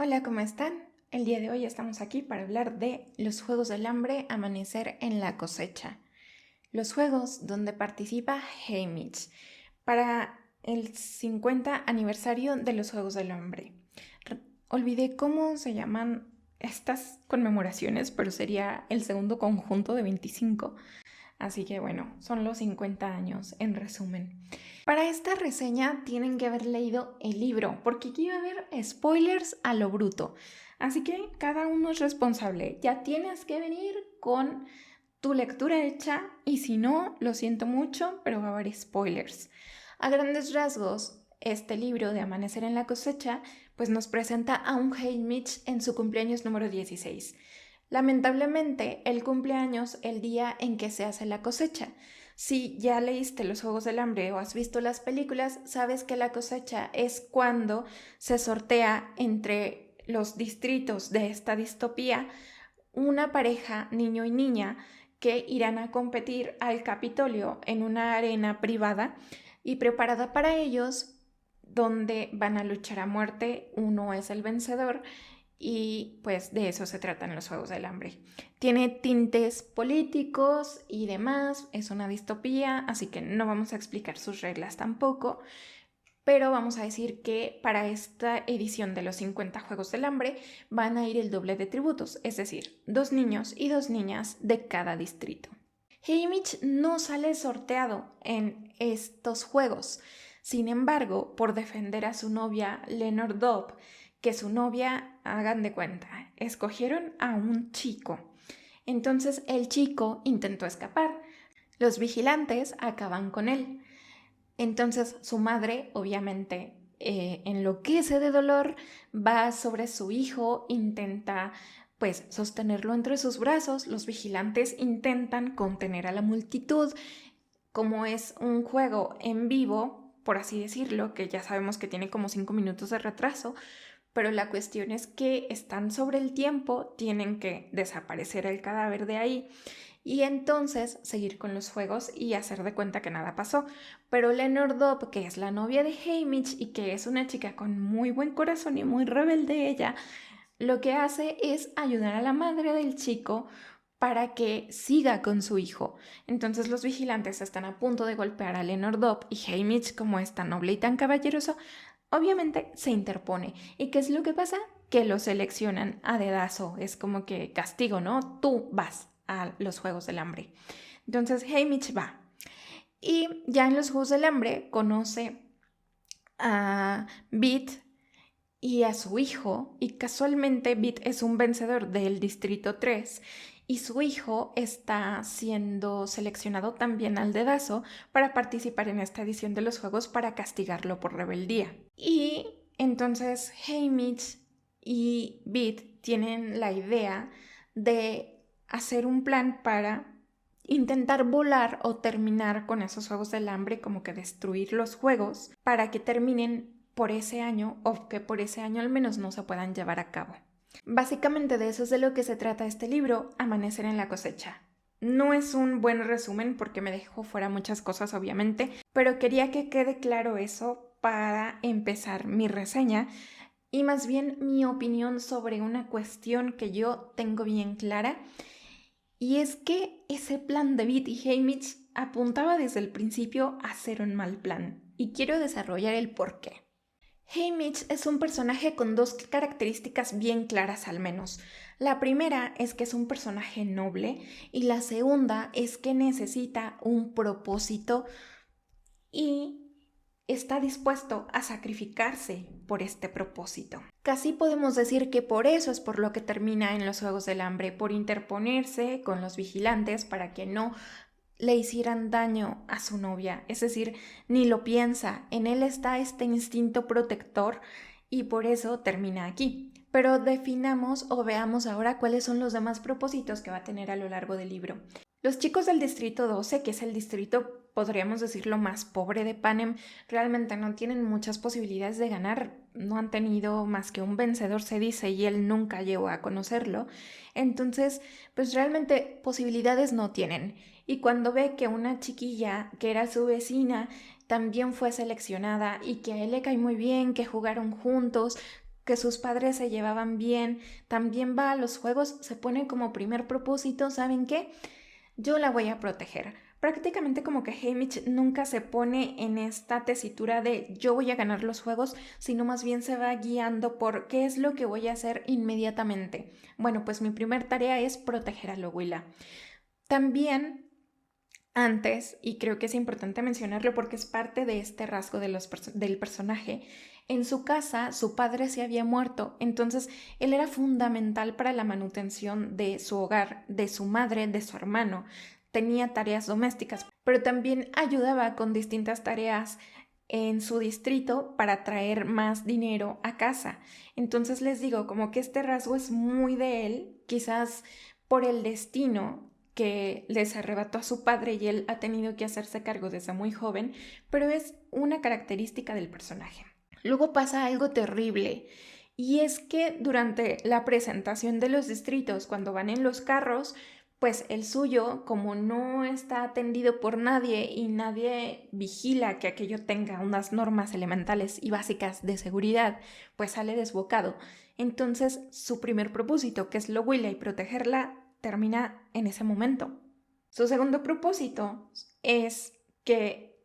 Hola, ¿cómo están? El día de hoy estamos aquí para hablar de los Juegos del Hambre, Amanecer en la Cosecha. Los juegos donde participa Haymitch para el 50 aniversario de los Juegos del Hambre. Olvidé cómo se llaman estas conmemoraciones, pero sería el segundo conjunto de 25. Así que bueno, son los 50 años en resumen. Para esta reseña tienen que haber leído el libro, porque aquí va a haber spoilers a lo bruto. Así que cada uno es responsable. Ya tienes que venir con tu lectura hecha y si no, lo siento mucho, pero va a haber spoilers. A grandes rasgos, este libro de Amanecer en la Cosecha pues nos presenta a un Haymitch en su cumpleaños número 16. Lamentablemente, él cumple años el día en que se hace la cosecha. Si ya leíste Los Juegos del Hambre o has visto las películas, sabes que la cosecha es cuando se sortea entre los distritos de esta distopía una pareja, niño y niña, que irán a competir al Capitolio en una arena privada y preparada para ellos, donde van a luchar a muerte. Uno es el vencedor y pues de eso se tratan los Juegos del Hambre. Tiene tintes políticos y demás, es una distopía, así que no vamos a explicar sus reglas tampoco, pero vamos a decir que para esta edición de los 50 Juegos del Hambre van a ir el doble de tributos, es decir, 2 niños y 2 niñas de cada distrito. Haymitch no sale sorteado en estos juegos. Sin embargo, por defender a su novia Lenore Dobb, que su novia, hagan de cuenta, escogieron a un chico. Entonces el chico intentó escapar. Los vigilantes acaban con él. Entonces su madre, obviamente, enloquece de dolor, va sobre su hijo, intenta pues sostenerlo entre sus brazos. Los vigilantes intentan contener a la multitud. Como es un juego en vivo, por así decirlo, que ya sabemos que tiene como 5 minutos de retraso, pero la cuestión es que están sobre el tiempo, tienen que desaparecer el cadáver de ahí y entonces seguir con los juegos y hacer de cuenta que nada pasó. Pero Lenore Dobb, que es la novia de Haymitch y que es una chica con muy buen corazón y muy rebelde ella, lo que hace es ayudar a la madre del chico para que siga con su hijo. Entonces los vigilantes están a punto de golpear a Lenore Dobb y Haymitch, como es tan noble y tan caballeroso, obviamente se interpone. ¿Y qué es lo que pasa? Que lo seleccionan a dedazo. Es como que castigo, ¿no? Tú vas a los Juegos del Hambre. Entonces Haymitch va. Y ya en los Juegos del Hambre conoce a Beat y a su hijo, y casualmente Beat es un vencedor del Distrito 3 y su hijo está siendo seleccionado también al dedazo para participar en esta edición de los juegos para castigarlo por rebeldía. Y entonces Haymitch y Beat tienen la idea de hacer un plan para intentar volar o terminar con esos Juegos del Hambre, como que destruir los juegos para que terminen por ese año o que por ese año al menos no se puedan llevar a cabo. Básicamente de eso es de lo que se trata este libro, Amanecer en la Cosecha. No es un buen resumen porque me dejó fuera muchas cosas obviamente, pero quería que quede claro eso para empezar mi reseña y más bien mi opinión sobre una cuestión que yo tengo bien clara, y es que ese plan de Beat y Haymitch apuntaba desde el principio a ser un mal plan, y quiero desarrollar el porqué. Haymitch es un personaje con 2 características bien claras al menos. La primera es que es un personaje noble y la segunda es que necesita un propósito y está dispuesto a sacrificarse por este propósito. Casi podemos decir que por eso es por lo que termina en los Juegos del Hambre, por interponerse con los vigilantes para que no le hicieran daño a su novia. Es decir, ni lo piensa, en él está este instinto protector y por eso termina aquí. Pero definamos o veamos ahora cuáles son los demás propósitos que va a tener a lo largo del libro. Los chicos del Distrito 12, que es el distrito, podríamos decirlo, más pobre de Panem, realmente no tienen muchas posibilidades de ganar. No han tenido más que un vencedor, se dice, y él nunca llegó a conocerlo. Entonces, pues realmente posibilidades no tienen. Y cuando ve que una chiquilla que era su vecina también fue seleccionada y que a él le cae muy bien, que jugaron juntos, que sus padres se llevaban bien, también va a los juegos, se pone como primer propósito, ¿saben qué? Yo la voy a proteger. Prácticamente como que Haymitch nunca se pone en esta tesitura de yo voy a ganar los juegos, sino más bien se va guiando por qué es lo que voy a hacer inmediatamente. Bueno, pues mi primer tarea es proteger a Loguila. También antes, y creo que es importante mencionarlo porque es parte de este rasgo del personaje, en su casa su padre se había muerto, entonces él era fundamental para la manutención de su hogar, de su madre, de su hermano. Tenía tareas domésticas, pero también ayudaba con distintas tareas en su distrito para traer más dinero a casa. Entonces les digo, como que este rasgo es muy de él, quizás por el destino que les arrebató a su padre y él ha tenido que hacerse cargo desde muy joven, pero es una característica del personaje. Luego pasa algo terrible, y es que durante la presentación de los distritos, cuando van en los carros, pues el suyo, como no está atendido por nadie y nadie vigila que aquello tenga unas normas elementales y básicas de seguridad, pues sale desbocado. Entonces su primer propósito, que es Loguila y protegerla, termina en ese momento. Su segundo propósito es que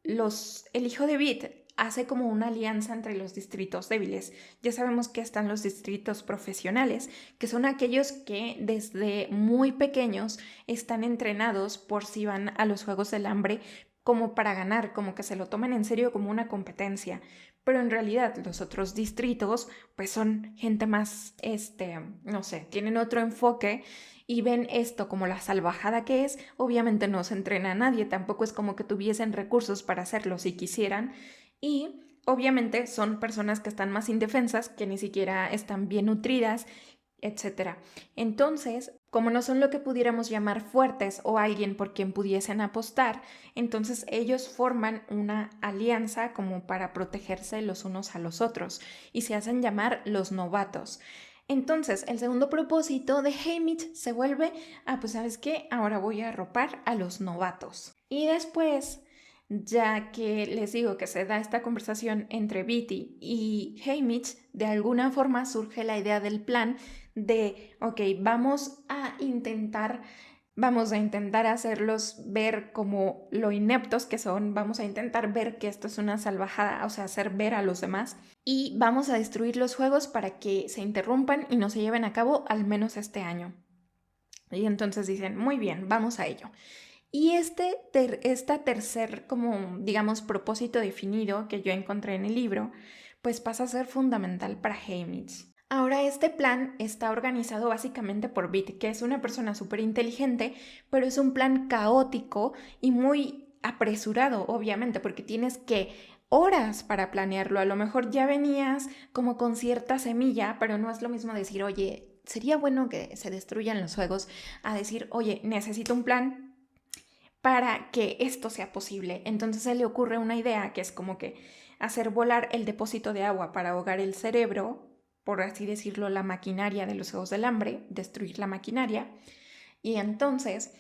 el hijo de Bit hace como una alianza entre los distritos débiles. Ya sabemos que están los distritos profesionales, que son aquellos que desde muy pequeños están entrenados por si van a los Juegos del Hambre como para ganar, como que se lo toman en serio como una competencia. Pero en realidad los otros distritos pues son gente más, no sé, tienen otro enfoque y ven esto como la salvajada que es. Obviamente no se entrena a nadie, tampoco es como que tuviesen recursos para hacerlo si quisieran, y obviamente son personas que están más indefensas, que ni siquiera están bien nutridas, etc. Entonces, como no son lo que pudiéramos llamar fuertes o alguien por quien pudiesen apostar, entonces ellos forman una alianza como para protegerse los unos a los otros y se hacen llamar los novatos. Entonces, el segundo propósito de Haymitch se vuelve, pues ¿sabes qué? Ahora voy a arropar a los novatos. Y después, ya que les digo que se da esta conversación entre Beatty y Haymitch, de alguna forma surge la idea del plan de, ok, vamos a intentar hacerlos ver como lo ineptos que son, vamos a intentar ver que esto es una salvajada, o sea, hacer ver a los demás, y vamos a destruir los juegos para que se interrumpan y no se lleven a cabo al menos este año. Y entonces dicen, muy bien, vamos a ello. Y esta tercer, como digamos, propósito definido que yo encontré en el libro, pues pasa a ser fundamental para Haymitch. Ahora este plan está organizado básicamente por Bit, que es una persona súper inteligente, pero es un plan caótico y muy apresurado, obviamente, porque tienes que horas para planearlo. A lo mejor ya venías como con cierta semilla, pero no es lo mismo decir, oye, sería bueno que se destruyan los juegos, a decir, oye, necesito un plan para que esto sea posible. Entonces se le ocurre una idea que es como que hacer volar el depósito de agua para ahogar el cerebro, por así decirlo, la maquinaria de los Juegos del Hambre, destruir la maquinaria. Y entonces,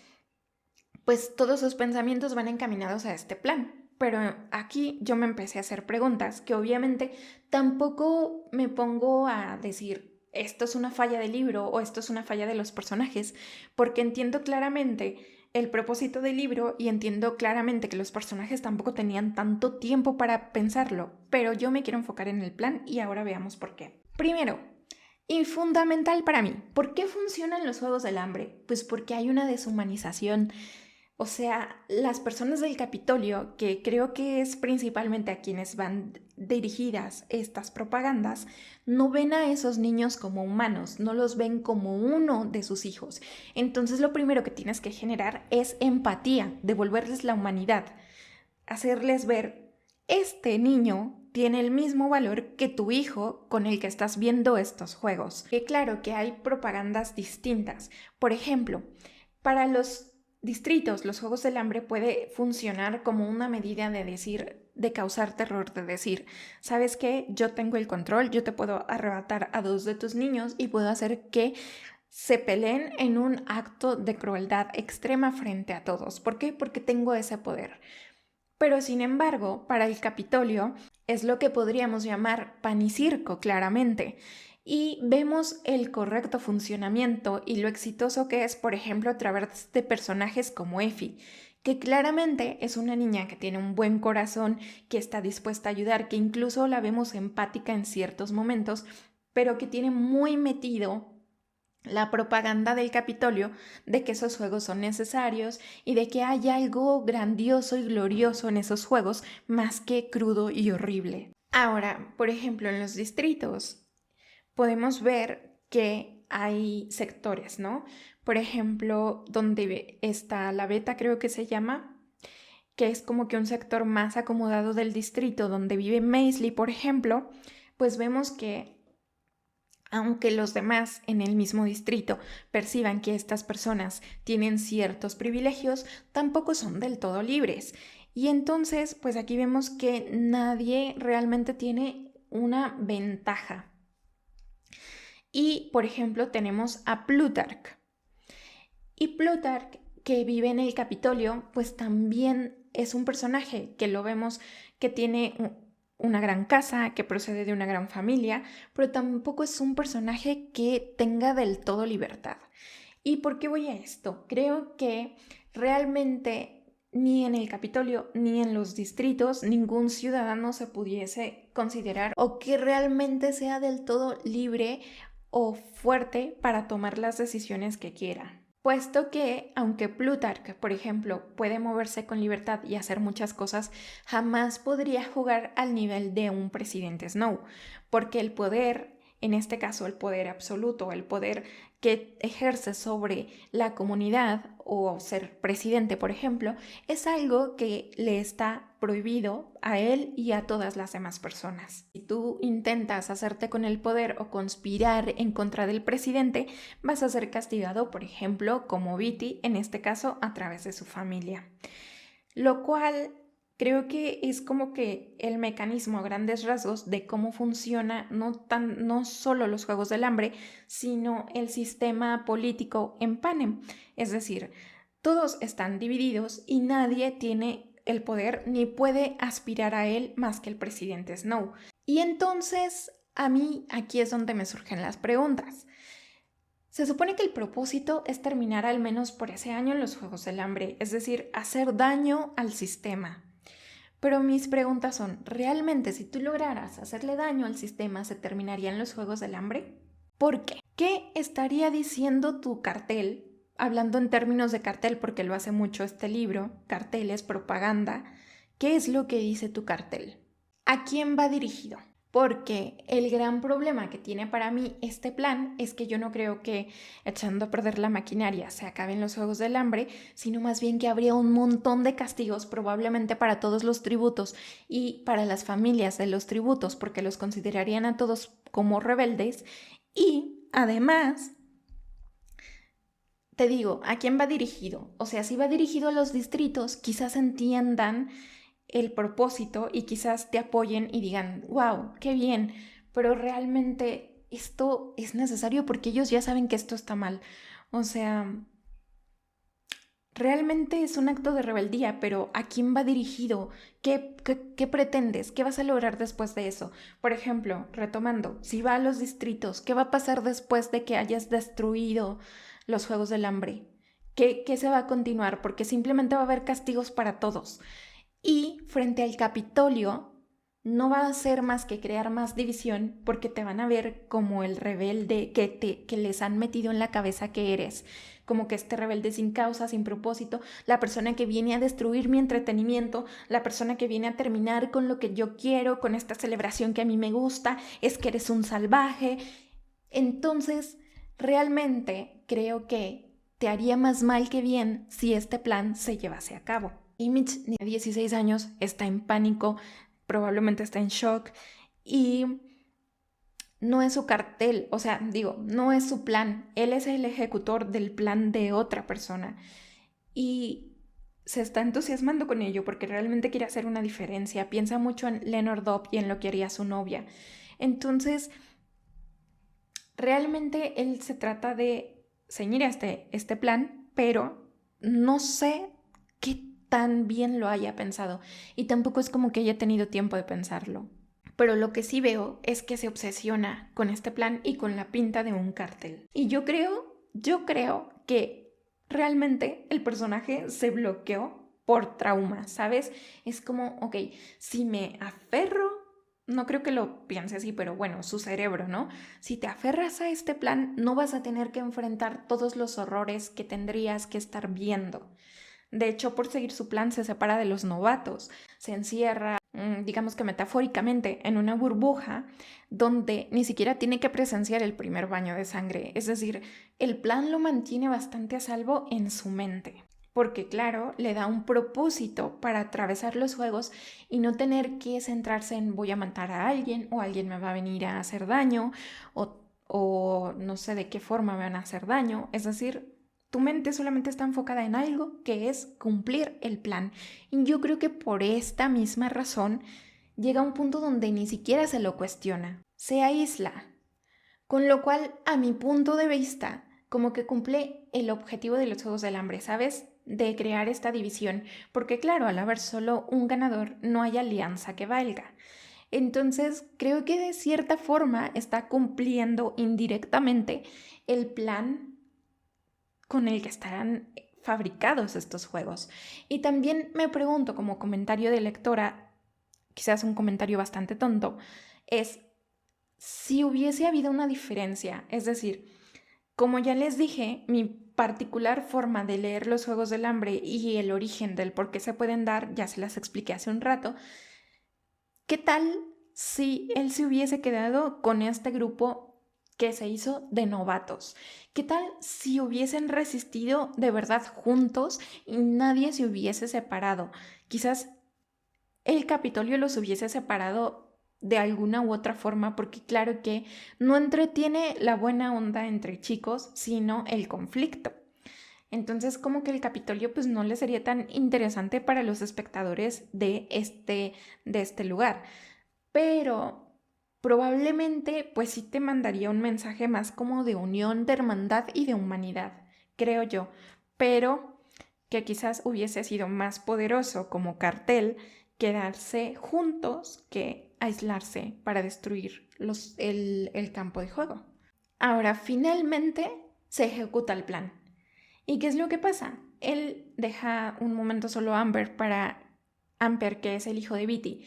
pues todos sus pensamientos van encaminados a este plan. Pero aquí yo me empecé a hacer preguntas que obviamente tampoco me pongo a decir esto es una falla del libro o esto es una falla de los personajes, porque entiendo claramente el propósito del libro y entiendo claramente que los personajes tampoco tenían tanto tiempo para pensarlo, pero yo me quiero enfocar en el plan y ahora veamos por qué. Primero, y fundamental para mí, ¿por qué funcionan los Juegos del Hambre? Pues porque hay una deshumanización. O sea, las personas del Capitolio, que creo que es principalmente a quienes van dirigidas estas propagandas, no ven a esos niños como humanos, no los ven como uno de sus hijos. Entonces lo primero que tienes que generar es empatía, devolverles la humanidad, hacerles ver, este niño tiene el mismo valor que tu hijo con el que estás viendo estos juegos. Que claro que hay propagandas distintas. Por ejemplo, para los distritos, los Juegos del Hambre puede funcionar como una medida de decir, de causar terror, de decir, ¿sabes qué? Yo tengo el control, yo te puedo arrebatar a 2 de tus niños y puedo hacer que se peleen en un acto de crueldad extrema frente a todos. ¿Por qué? Porque tengo ese poder. Pero sin embargo, para el Capitolio es lo que podríamos llamar pan y circo, claramente. Y vemos el correcto funcionamiento y lo exitoso que es, por ejemplo, a través de personajes como Effie, que claramente es una niña que tiene un buen corazón, que está dispuesta a ayudar, que incluso la vemos empática en ciertos momentos, pero que tiene muy metido la propaganda del Capitolio de que esos juegos son necesarios y de que hay algo grandioso y glorioso en esos juegos más que crudo y horrible. Ahora, por ejemplo, en los distritos podemos ver que hay sectores, ¿no? Por ejemplo, donde está la Beta, creo que se llama, que es como que un sector más acomodado del distrito donde vive Maisley, por ejemplo, pues vemos que aunque los demás en el mismo distrito perciban que estas personas tienen ciertos privilegios, tampoco son del todo libres. Y entonces, pues aquí vemos que nadie realmente tiene una ventaja. Y, por ejemplo, tenemos a Plutarch. Y Plutarch, que vive en el Capitolio, pues también es un personaje que lo vemos que tiene una gran casa, que procede de una gran familia, pero tampoco es un personaje que tenga del todo libertad. ¿Y por qué voy a esto? Creo que realmente ni en el Capitolio ni en los distritos ningún ciudadano se pudiese considerar o que realmente sea del todo libre o fuerte para tomar las decisiones que quiera. Puesto que, aunque Plutarch, por ejemplo, puede moverse con libertad y hacer muchas cosas, jamás podría jugar al nivel de un presidente Snow, porque el poder, en este caso el poder absoluto, el poder que ejerce sobre la comunidad o ser presidente, por ejemplo, es algo que le está prohibido a él y a todas las demás personas. Si tú intentas hacerte con el poder o conspirar en contra del presidente, vas a ser castigado, por ejemplo, como Beetee, en este caso a través de su familia. Lo cual creo que es como que el mecanismo a grandes rasgos de cómo funciona no solo los Juegos del Hambre, sino el sistema político en Panem. Es decir, todos están divididos y nadie tiene el poder ni puede aspirar a él más que el presidente Snow. Y entonces, a mí aquí es donde me surgen las preguntas. Se supone que el propósito es terminar al menos por ese año los Juegos del Hambre, es decir, hacer daño al sistema. Pero mis preguntas son, ¿realmente si tú lograras hacerle daño al sistema se terminarían los Juegos del Hambre? ¿Por qué? ¿Qué estaría diciendo tu cartel? Hablando en términos de cartel, porque lo hace mucho este libro, carteles, propaganda. ¿Qué es lo que dice tu cartel? ¿A quién va dirigido? Porque el gran problema que tiene para mí este plan es que yo no creo que echando a perder la maquinaria se acaben los Juegos del Hambre, sino más bien que habría un montón de castigos probablemente para todos los tributos y para las familias de los tributos, porque los considerarían a todos como rebeldes. Y además, te digo, ¿a quién va dirigido? O sea, si va dirigido a los distritos, quizás entiendan el propósito y quizás te apoyen y digan, wow, qué bien, pero realmente esto es necesario porque ellos ya saben que esto está mal. O sea, realmente es un acto de rebeldía, pero ¿a quién va dirigido? ¿Qué pretendes? ¿Qué vas a lograr después de eso? Por ejemplo, retomando, si va a los distritos, ¿qué va a pasar después de que hayas destruido los Juegos del Hambre? ¿Qué se va a continuar? Porque simplemente va a haber castigos para todos. Y frente al Capitolio no va a ser más que crear más división porque te van a ver como el rebelde que les han metido en la cabeza que eres, como que este rebelde sin causa, sin propósito, la persona que viene a destruir mi entretenimiento, la persona que viene a terminar con lo que yo quiero, con esta celebración que a mí me gusta, es que eres un salvaje. Entonces, realmente creo que te haría más mal que bien si este plan se llevase a cabo. Image, de 16 años, está en pánico, probablemente está en shock y no es su cartel, o sea, digo, no es su plan, él es el ejecutor del plan de otra persona y se está entusiasmando con ello porque realmente quiere hacer una diferencia, piensa mucho en Leonard Dobb y en lo que haría su novia. Entonces, realmente él se trata de ceñir este plan, pero no sé qué tan bien lo haya pensado y tampoco es como que haya tenido tiempo de pensarlo. Pero lo que sí veo es que se obsesiona con este plan y con la pinta de un cartel. Y yo creo que realmente el personaje se bloqueó por trauma, ¿sabes? Es como, ok, si me aferro, no creo que lo piense así, pero bueno, su cerebro, ¿no? Si te aferras a este plan, no vas a tener que enfrentar todos los horrores que tendrías que estar viendo. De hecho, por seguir su plan, se separa de los novatos, se encierra, digamos que metafóricamente, en una burbuja donde ni siquiera tiene que presenciar el primer baño de sangre. Es decir, el plan lo mantiene bastante a salvo en su mente. Porque claro, le da un propósito para atravesar los juegos y no tener que centrarse en voy a matar a alguien o alguien me va a venir a hacer daño o no sé de qué forma me van a hacer daño. Es decir, tu mente solamente está enfocada en algo que es cumplir el plan. Y yo creo que por esta misma razón llega a un punto donde ni siquiera se lo cuestiona, se aísla. Con lo cual, a mi punto de vista, como que cumple el objetivo de los Juegos del Hambre, ¿sabes? De crear esta división. Porque claro, al haber solo un ganador, no hay alianza que valga. Entonces, creo que de cierta forma está cumpliendo indirectamente el plan con el que estarán fabricados estos juegos. Y también me pregunto, como comentario de lectora, quizás un comentario bastante tonto, es si hubiese habido una diferencia. Es decir, como ya les dije, mi particular forma de leer los Juegos del Hambre y el origen del por qué se pueden dar, ya se las expliqué hace un rato. ¿Qué tal si él se hubiese quedado con este grupo que se hizo de novatos? ¿Qué tal si hubiesen resistido de verdad juntos y nadie se hubiese separado? Quizás el Capitolio los hubiese separado de alguna u otra forma, porque claro que no entretiene la buena onda entre chicos, sino el conflicto. Entonces, como que el Capitolio pues no le sería tan interesante para los espectadores de este lugar. Pero probablemente pues sí te mandaría un mensaje más como de unión, de hermandad y de humanidad, creo yo, pero que quizás hubiese sido más poderoso como cartel quedarse juntos que aislarse para destruir el campo de juego. Ahora, finalmente se ejecuta el plan. ¿Y qué es lo que pasa? Él deja un momento solo a Amber Amber, que es el hijo de Beatty,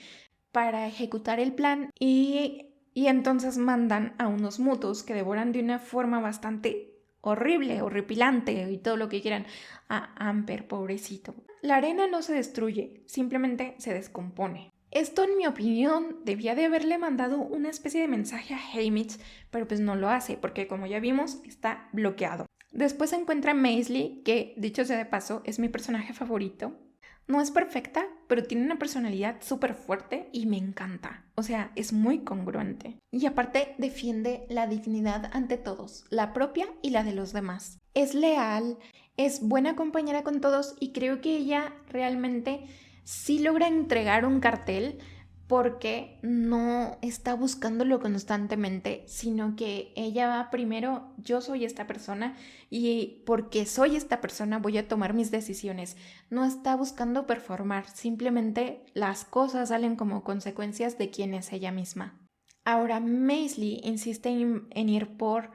para ejecutar el plan y entonces mandan a unos mutos que devoran de una forma bastante horrible, horripilante y todo lo que quieran a Amber, pobrecito. La arena no se destruye, simplemente se descompone. Esto, en mi opinión, debía de haberle mandado una especie de mensaje a Haymitch, pero pues no lo hace, porque como ya vimos, está bloqueado. Después se encuentra Maisley, que, dicho sea de paso, es mi personaje favorito. No es perfecta, pero tiene una personalidad súper fuerte y me encanta. O sea, es muy congruente. Y aparte defiende la dignidad ante todos, la propia y la de los demás. Es leal, es buena compañera con todos y creo que ella realmente sí logra entregar un cartel porque no está buscándolo constantemente, sino que ella va primero, yo soy esta persona y porque soy esta persona voy a tomar mis decisiones. No está buscando performar, simplemente las cosas salen como consecuencias de quién es ella misma. Ahora, Maisley insiste en ir por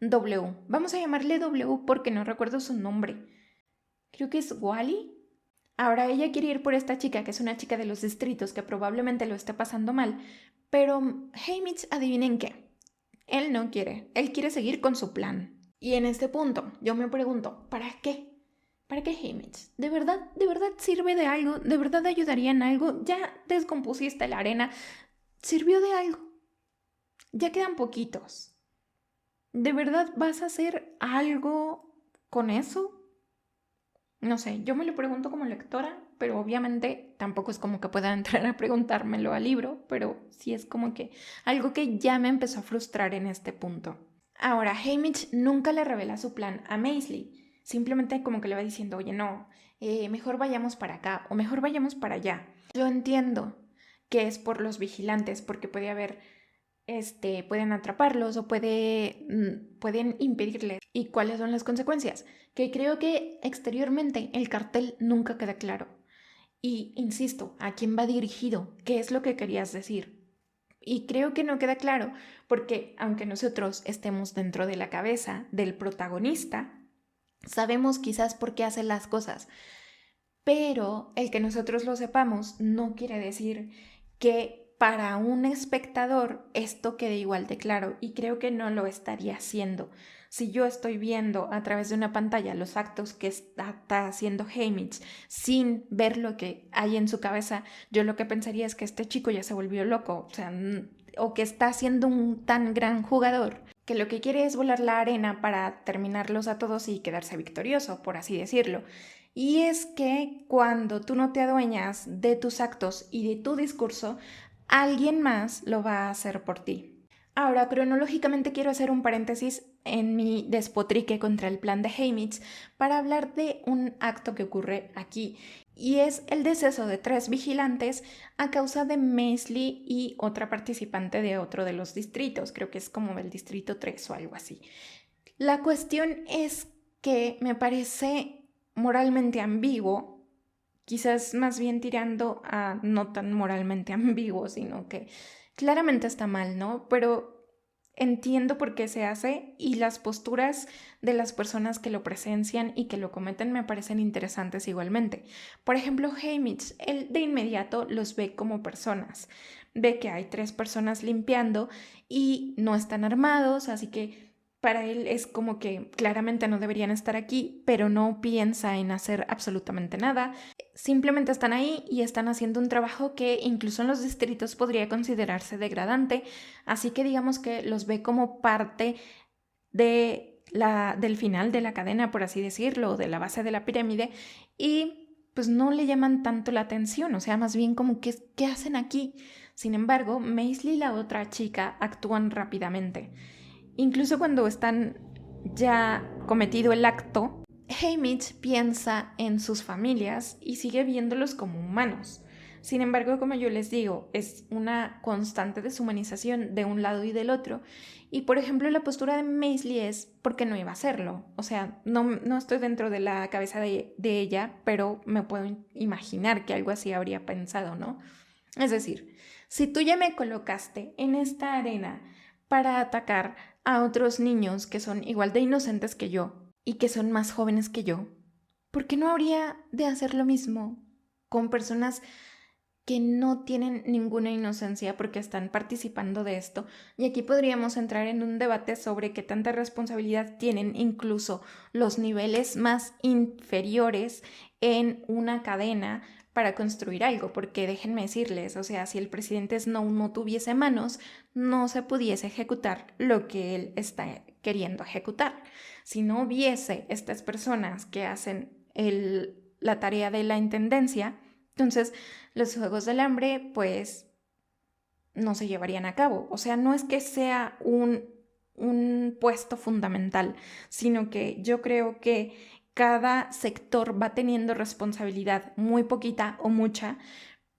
W. Vamos a llamarle W porque no recuerdo su nombre. Creo que es Wally. Ahora ella quiere ir por esta chica, que es una chica de los distritos que probablemente lo esté pasando mal, pero Haymitch, adivinen qué, él no quiere, él quiere seguir con su plan. Y en este punto yo me pregunto, ¿para qué? ¿Para qué Haymitch? De verdad sirve de algo? ¿De verdad ayudaría en algo? Ya descompusiste la arena, ¿sirvió de algo? Ya quedan poquitos. ¿De verdad vas a hacer algo con eso? No sé, yo me lo pregunto como lectora, pero obviamente tampoco es como que pueda entrar a preguntármelo al libro, pero sí es como que algo que ya me empezó a frustrar en este punto. Ahora, Haymitch nunca le revela su plan a Maisley, simplemente como que le va diciendo, oye, no, mejor vayamos para acá o mejor vayamos para allá. Yo entiendo que es por los vigilantes, porque puede haber pueden atraparlos o pueden impedirles. ¿Y cuáles son las consecuencias? Que creo que exteriormente el cartel nunca queda claro. Y insisto, ¿a quién va dirigido? ¿Qué es lo que querías decir? Y creo que no queda claro, porque aunque nosotros estemos dentro de la cabeza del protagonista, sabemos quizás por qué hace las cosas, pero el que nosotros lo sepamos no quiere decir que para un espectador esto quede igual de claro, y creo que no lo estaría haciendo. Si yo estoy viendo a través de una pantalla los actos que está haciendo Haymitch sin ver lo que hay en su cabeza, yo lo que pensaría es que este chico ya se volvió loco, o sea, o que está siendo un tan gran jugador que lo que quiere es volar la arena para terminarlos a todos y quedarse victorioso, por así decirlo. Y es que cuando tú no te adueñas de tus actos y de tu discurso, alguien más lo va a hacer por ti. Ahora, cronológicamente quiero hacer un paréntesis en mi despotrique contra el plan de Haymitch para hablar de un acto que ocurre aquí, y es el deceso de 3 vigilantes a causa de Maisley y otra participante de otro de los distritos, creo que es como el distrito 3 o algo así. La cuestión es que me parece moralmente ambiguo, quizás más bien tirando a no tan moralmente ambiguo, sino que claramente está mal, ¿no? Pero entiendo por qué se hace, y las posturas de las personas que lo presencian y que lo cometen me parecen interesantes igualmente. Por ejemplo, Haymitch, él de inmediato los ve como personas. Ve que hay 3 personas limpiando y no están armados, así que para él es como que claramente no deberían estar aquí, pero no piensa en hacer absolutamente nada. Simplemente están ahí y están haciendo un trabajo que incluso en los distritos podría considerarse degradante, así que digamos que los ve como parte del final de la cadena, por así decirlo, de la base de la pirámide, y pues no le llaman tanto la atención, o sea, más bien como que, ¿qué hacen aquí? Sin embargo, Maisley y la otra chica actúan rápidamente. Incluso cuando están ya cometido el acto, Haymitch piensa en sus familias y sigue viéndolos como humanos. Sin embargo, como yo les digo, es una constante deshumanización de un lado y del otro. Y por ejemplo, la postura de Maisley es porque no iba a hacerlo. O sea, no estoy dentro de la cabeza de ella, pero me puedo imaginar que algo así habría pensado, ¿no? Es decir, si tú ya me colocaste en esta arena para atacar a otros niños que son igual de inocentes que yo y que son más jóvenes que yo, ¿por qué no habría de hacer lo mismo con personas que no tienen ninguna inocencia porque están participando de esto? Y aquí podríamos entrar en un debate sobre qué tanta responsabilidad tienen incluso los niveles más inferiores en una cadena para construir algo, porque déjenme decirles, o sea, si el presidente Snow no tuviese manos, no se pudiese ejecutar lo que él está queriendo ejecutar. Si no hubiese estas personas que hacen la tarea de la intendencia, entonces los Juegos del Hambre pues no se llevarían a cabo. O sea, no es que sea un puesto fundamental, sino que yo creo que cada sector va teniendo responsabilidad, muy poquita o mucha,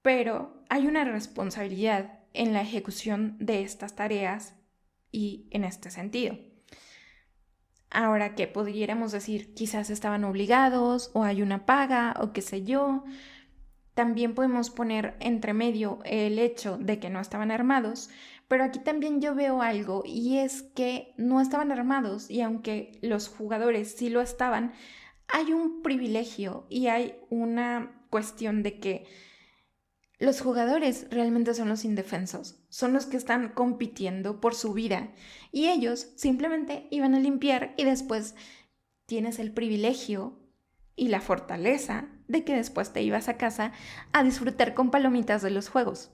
pero hay una responsabilidad en la ejecución de estas tareas y en este sentido. Ahora que pudiéramos decir, quizás estaban obligados o hay una paga o qué sé yo. También podemos poner entre medio el hecho de que no estaban armados, pero aquí también yo veo algo, y es que no estaban armados, y aunque los jugadores sí lo estaban, hay un privilegio y hay una cuestión de que los jugadores realmente son los indefensos, son los que están compitiendo por su vida, y ellos simplemente iban a limpiar, y después tienes el privilegio y la fortaleza de que después te ibas a casa a disfrutar con palomitas de los juegos.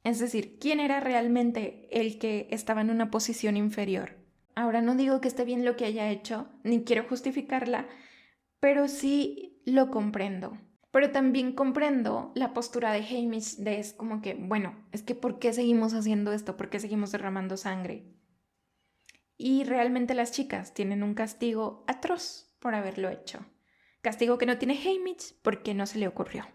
Es decir, ¿quién era realmente el que estaba en una posición inferior? Ahora no digo que esté bien lo que haya hecho, ni quiero justificarla, pero sí lo comprendo. Pero también comprendo la postura de Haymitch de es como que, bueno, es que ¿por qué seguimos haciendo esto? ¿Por qué seguimos derramando sangre? Y realmente las chicas tienen un castigo atroz por haberlo hecho. Castigo que no tiene Haymitch porque no se le ocurrió.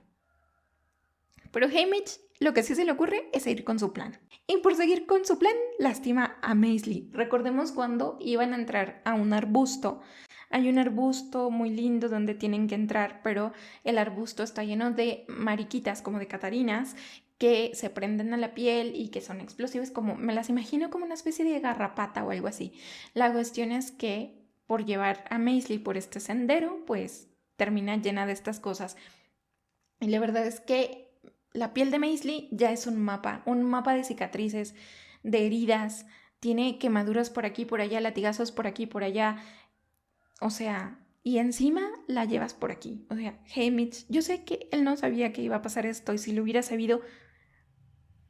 Pero Haymitch lo que sí se le ocurre es seguir con su plan. Y por seguir con su plan lastima a Maisley. Recordemos cuando iban a entrar a un arbusto. Hay un arbusto muy lindo donde tienen que entrar, pero el arbusto está lleno de mariquitas, como de catarinas, que se prenden a la piel y que son explosivas, como me las imagino como una especie de garrapata o algo así. La cuestión es que por llevar a Maisley por este sendero, pues termina llena de estas cosas. Y la verdad es que la piel de Maisley ya es un mapa de cicatrices, de heridas, tiene quemaduras por aquí, por allá, latigazos por aquí, por allá. O sea, y encima la llevas por aquí. O sea, Haymitch, yo sé que él no sabía que iba a pasar esto y si lo hubiera sabido,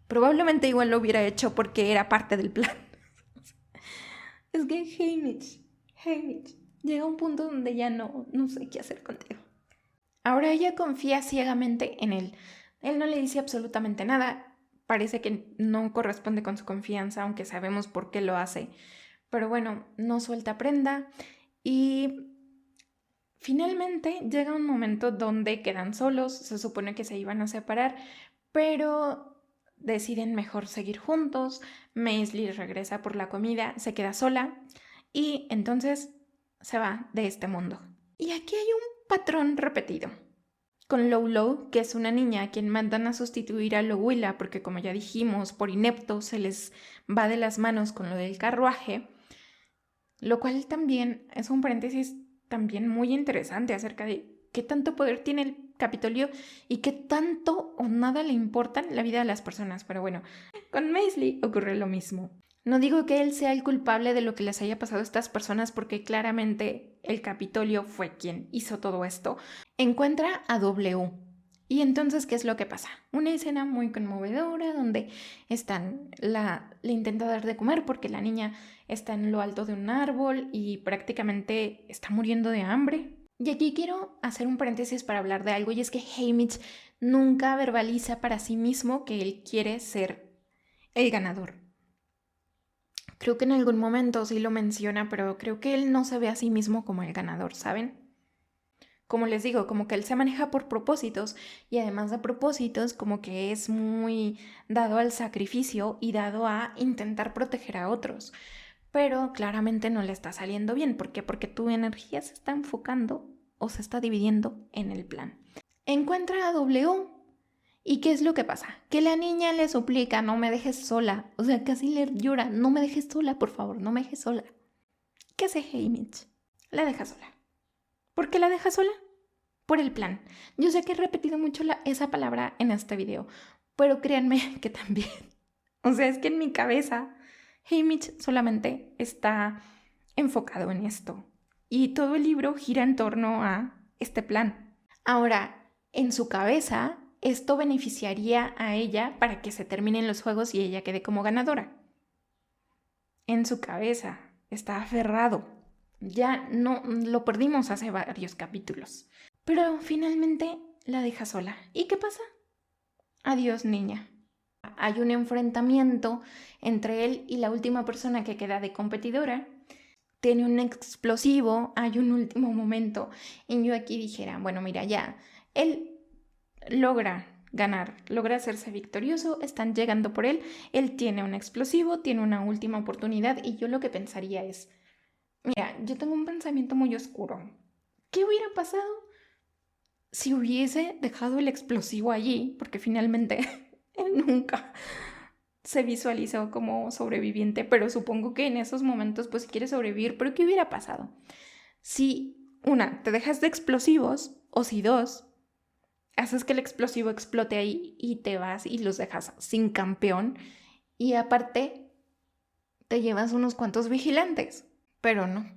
probablemente igual lo hubiera hecho porque era parte del plan. Es que Haymitch, llega un punto donde ya no sé qué hacer contigo. Ahora ella confía ciegamente en él. Él no le dice absolutamente nada. Parece que no corresponde con su confianza, aunque sabemos por qué lo hace. Pero bueno, no suelta prenda. Y finalmente llega un momento donde quedan solos, se supone que se iban a separar, pero deciden mejor seguir juntos. Maisley regresa por la comida, se queda sola y entonces se va de este mundo. Y aquí hay un patrón repetido. Con Lolo, que es una niña a quien mandan a sustituir a Lowilla porque, como ya dijimos, por inepto se les va de las manos con lo del carruaje. Lo cual también es un paréntesis también muy interesante acerca de qué tanto poder tiene el Capitolio y qué tanto o nada le importan la vida de las personas. Pero bueno, con Maisley ocurre lo mismo. No digo que él sea el culpable de lo que les haya pasado a estas personas porque claramente el Capitolio fue quien hizo todo esto. Encuentra a W. Y entonces, ¿qué es lo que pasa? Una escena muy conmovedora donde le intenta dar de comer porque la niña está en lo alto de un árbol y prácticamente está muriendo de hambre. Y aquí quiero hacer un paréntesis para hablar de algo, y es que Haymitch nunca verbaliza para sí mismo que él quiere ser el ganador. Creo que en algún momento sí lo menciona, pero creo que él no se ve a sí mismo como el ganador, ¿saben? Como les digo, como que él se maneja por propósitos y además de propósitos, como que es muy dado al sacrificio y dado a intentar proteger a otros. Pero claramente no le está saliendo bien. ¿Por qué? Porque tu energía se está enfocando o se está dividiendo en el plan. Encuentra a W. ¿Y qué es lo que pasa? Que la niña le suplica, no me dejes sola. O sea, casi le llora, no me dejes sola, por favor, no me dejes sola. ¿Qué hace Haymitch? La deja sola. ¿Por qué la deja sola? Por el plan. Yo sé que he repetido mucho esa palabra en este video, pero créanme que también. O sea, es que en mi cabeza Haymitch solamente está enfocado en esto. Y todo el libro gira en torno a este plan. Ahora, en su cabeza, esto beneficiaría a ella para que se terminen los juegos y ella quede como ganadora. En su cabeza está aferrado. Ya no lo perdimos hace varios capítulos. Pero finalmente la deja sola. ¿Y qué pasa? Adiós, niña. Hay un enfrentamiento entre él y la última persona que queda de competidora. Tiene un explosivo, hay un último momento. Y yo aquí dijera, bueno, mira, ya, él logra ganar, logra hacerse victorioso, están llegando por él, él tiene un explosivo, tiene una última oportunidad y yo lo que pensaría es, mira, yo tengo un pensamiento muy oscuro. ¿Qué hubiera pasado si hubiese dejado el explosivo allí? Porque finalmente él nunca se visualizó como sobreviviente, pero supongo que en esos momentos pues quiere sobrevivir. Pero ¿qué hubiera pasado? Si, una, te dejas de explosivos, o si dos, haces que el explosivo explote ahí y te vas y los dejas sin campeón, y aparte te llevas unos cuantos vigilantes. Pero no,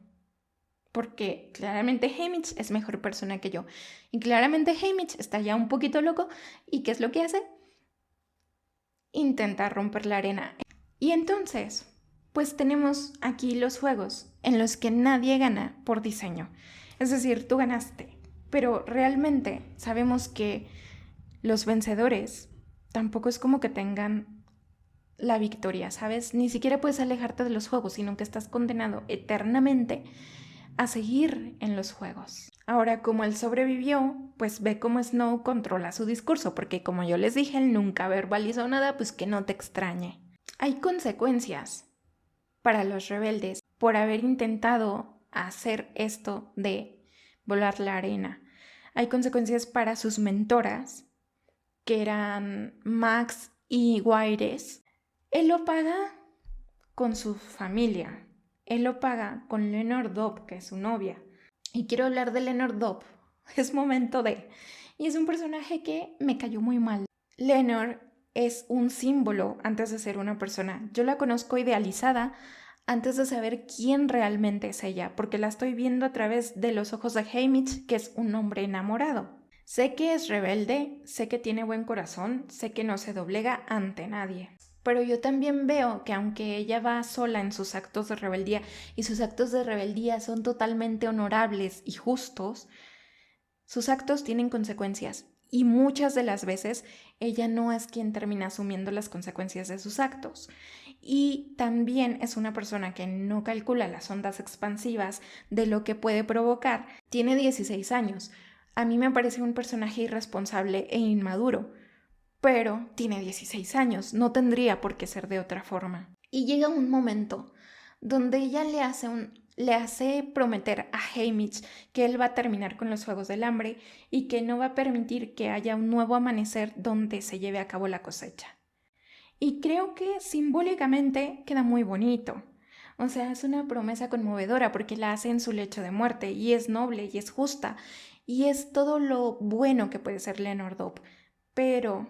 porque claramente Haymitch es mejor persona que yo. Y claramente Haymitch está ya un poquito loco. ¿Y qué es lo que hace? Intenta romper la arena. Y entonces, pues tenemos aquí los juegos en los que nadie gana por diseño. Es decir, tú ganaste, pero realmente sabemos que los vencedores tampoco es como que tengan la victoria, ¿sabes? Ni siquiera puedes alejarte de los juegos, sino que estás condenado eternamente a seguir en los juegos. Ahora, como él sobrevivió, pues ve cómo Snow controla su discurso, porque como yo les dije, él nunca verbalizó nada, pues que no te extrañe. Hay consecuencias para los rebeldes por haber intentado hacer esto de volar la arena. Hay consecuencias para sus mentoras, que eran Max y Guaires. Él lo paga con su familia. Él lo paga con Lenore Dobb, que es su novia. Y quiero hablar de Lenore Dobb. Es momento de... Y es un personaje que me cayó muy mal. Lenore es un símbolo antes de ser una persona. Yo la conozco idealizada antes de saber quién realmente es ella, porque la estoy viendo a través de los ojos de Haymitch, que es un hombre enamorado. Sé que es rebelde, sé que tiene buen corazón, sé que no se doblega ante nadie. Pero yo también veo que aunque ella va sola en sus actos de rebeldía, y sus actos de rebeldía son totalmente honorables y justos, sus actos tienen consecuencias. Y muchas de las veces ella no es quien termina asumiendo las consecuencias de sus actos. Y también es una persona que no calcula las ondas expansivas de lo que puede provocar. Tiene 16 años. A mí me parece un personaje irresponsable e inmaduro, pero tiene 16 años, no tendría por qué ser de otra forma. Y llega un momento donde ella le hace prometer a Haymitch que él va a terminar con los Juegos del Hambre y que no va a permitir que haya un nuevo amanecer donde se lleve a cabo la cosecha. Y creo que simbólicamente queda muy bonito. O sea, es una promesa conmovedora porque la hace en su lecho de muerte y es noble y es justa y es todo lo bueno que puede ser Lenore Dobb. Pero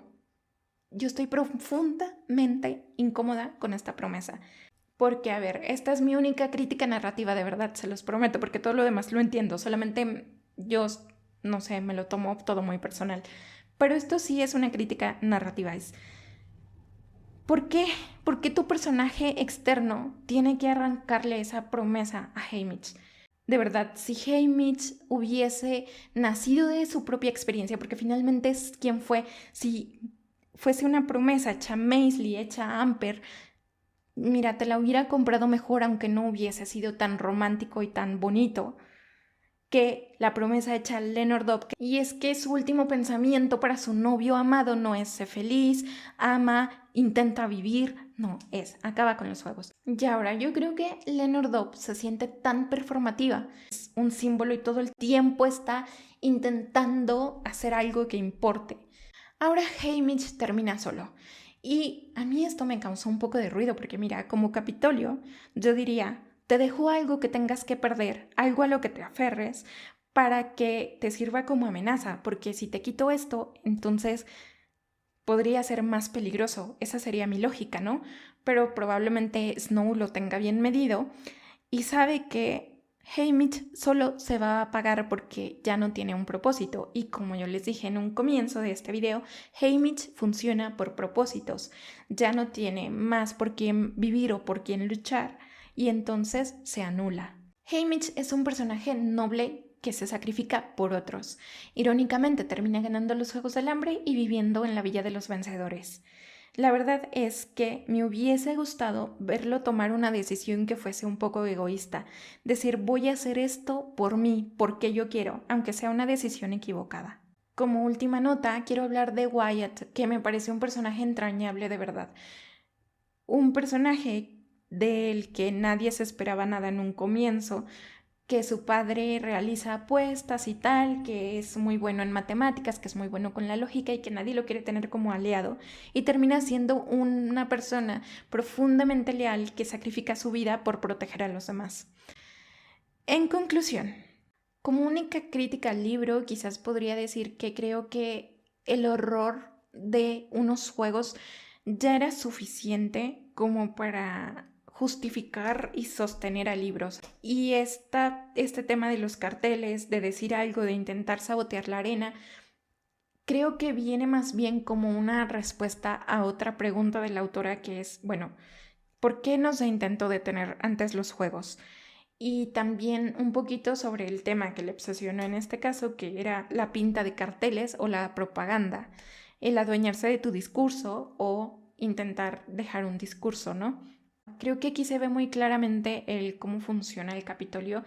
yo estoy profundamente incómoda con esta promesa. Porque, a ver, esta es mi única crítica narrativa, de verdad, se los prometo, porque todo lo demás lo entiendo, solamente yo, no sé, me lo tomo todo muy personal. Pero esto sí es una crítica narrativa, es... ¿Por qué? ¿Por qué tu personaje externo tiene que arrancarle esa promesa a Haymitch? De verdad, si Haymitch hubiese nacido de su propia experiencia, porque finalmente es quien fue, si fuese una promesa hecha a Maisley, hecha a Amper, mira, te la hubiera comprado mejor aunque no hubiese sido tan romántico y tan bonito que la promesa hecha a Lenore Dobb. Y es que su último pensamiento para su novio amado no es ser feliz, ama, intenta vivir, no, es acaba con los juegos. Y ahora yo creo que Lenore Dobb se siente tan performativa, es un símbolo y todo el tiempo está intentando hacer algo que importe. Ahora Haymitch termina solo. Y a mí esto me causó un poco de ruido porque mira, como Capitolio, yo diría, te dejo algo que tengas que perder, algo a lo que te aferres para que te sirva como amenaza, porque si te quito esto, entonces podría ser más peligroso. Esa sería mi lógica, ¿no? Pero probablemente Snow lo tenga bien medido y sabe que Haymitch solo se va a apagar porque ya no tiene un propósito y como yo les dije en un comienzo de este video, Haymitch funciona por propósitos, ya no tiene más por quién vivir o por quién luchar y entonces se anula. Haymitch es un personaje noble que se sacrifica por otros. Irónicamente termina ganando los Juegos del Hambre y viviendo en la Villa de los Vencedores. La verdad es que me hubiese gustado verlo tomar una decisión que fuese un poco egoísta, decir voy a hacer esto por mí, porque yo quiero, aunque sea una decisión equivocada. Como última nota, quiero hablar de Wyatt, que me parece un personaje entrañable de verdad. Un personaje del que nadie se esperaba nada en un comienzo, que su padre realiza apuestas y tal, que es muy bueno en matemáticas, que es muy bueno con la lógica y que nadie lo quiere tener como aliado, y termina siendo una persona profundamente leal que sacrifica su vida por proteger a los demás. En conclusión, como única crítica al libro, quizás podría decir que creo que el horror de unos juegos ya era suficiente como para justificar y sostener a libros. Y este tema de los carteles, de decir algo, de intentar sabotear la arena, creo que viene más bien como una respuesta a otra pregunta de la autora que es, bueno, ¿por qué no se intentó detener antes los juegos? Y también un poquito sobre el tema que le obsesionó en este caso, que era la pinta de carteles o la propaganda, el adueñarse de tu discurso o intentar dejar un discurso, ¿no? Creo que aquí se ve muy claramente cómo funciona el Capitolio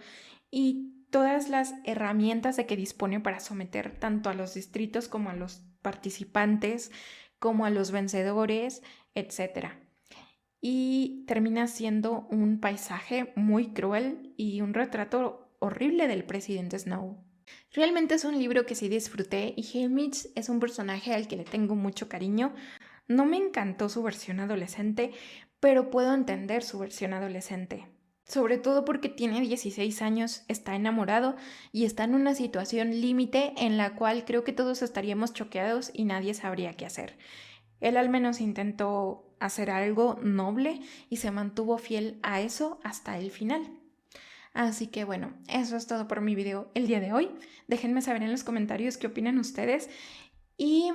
y todas las herramientas de que dispone para someter tanto a los distritos como a los participantes, como a los vencedores, etc. y termina siendo un paisaje muy cruel y un retrato horrible del presidente Snow. Realmente es un libro que sí disfruté y Haymitch es un personaje al que le tengo mucho cariño. No me encantó su versión adolescente, pero puedo entender su versión adolescente. Sobre todo porque tiene 16 años, está enamorado y está en una situación límite en la cual creo que todos estaríamos choqueados y nadie sabría qué hacer. Él al menos intentó hacer algo noble y se mantuvo fiel a eso hasta el final. Así que bueno, eso es todo por mi video el día de hoy. Déjenme saber en los comentarios qué opinan ustedes. Y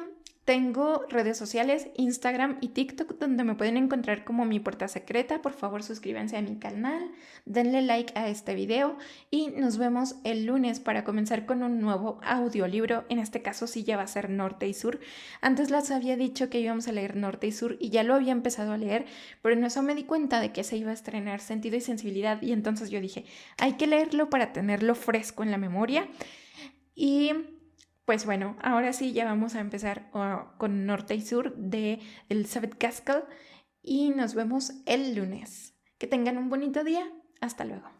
tengo redes sociales, Instagram y TikTok, donde me pueden encontrar como Mi Puerta Secreta. Por favor, suscríbanse a mi canal, denle like a este video y nos vemos el lunes para comenzar con un nuevo audiolibro. En este caso sí ya va a ser Norte y Sur. Antes les había dicho que íbamos a leer Norte y Sur y ya lo había empezado a leer, pero en eso me di cuenta de que se iba a estrenar Sentido y Sensibilidad y entonces yo dije, hay que leerlo para tenerlo fresco en la memoria. Y pues bueno, ahora sí ya vamos a empezar con Norte y Sur de Elizabeth Gaskell y nos vemos el lunes. Que tengan un bonito día. Hasta luego.